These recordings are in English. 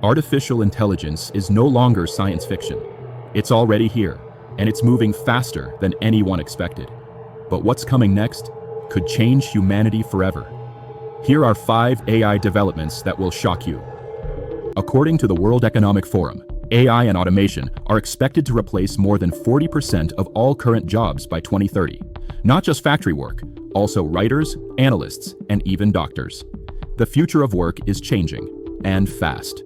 Artificial intelligence is no longer science fiction. It's already here, and it's moving faster than anyone expected. But what's coming next could change humanity forever. Here are 5 AI developments that will shock you. According to the World Economic Forum, AI and automation are expected to replace more than 40% of all current jobs by 2030. Not just factory work, also writers, analysts, and even doctors. The future of work is changing, and fast.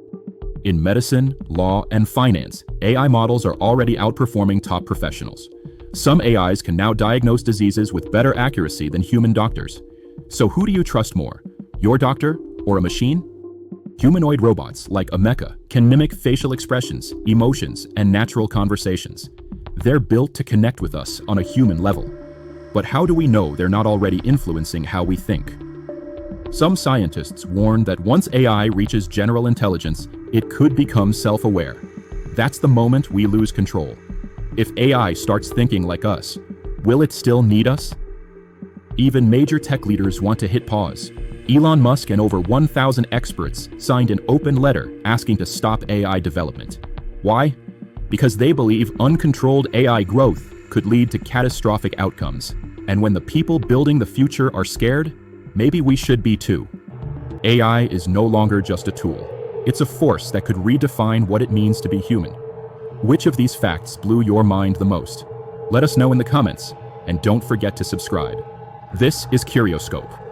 In medicine, law, and finance, AI models are already outperforming top professionals. Some AIs can now diagnose diseases with better accuracy than human doctors. So who do you trust more, your doctor or a machine? Humanoid robots like a mecha can mimic facial expressions, emotions, and natural conversations. They're built to connect with us on a human level. But how do we know they're not already influencing how we think? Some scientists warn that once AI reaches general intelligence, it could become self-aware. That's the moment we lose control. If AI starts thinking like us, will it still need us? Even major tech leaders want to hit pause. Elon Musk and over 1,000 experts signed an open letter asking to stop AI development. Why? Because they believe uncontrolled AI growth could lead to catastrophic outcomes. And when the people building the future are scared, maybe we should be too. AI is no longer just a tool. It's a force that could redefine what it means to be human. Which of these facts blew your mind the most? Let us know in the comments, and don't forget to subscribe. This is CurioScope.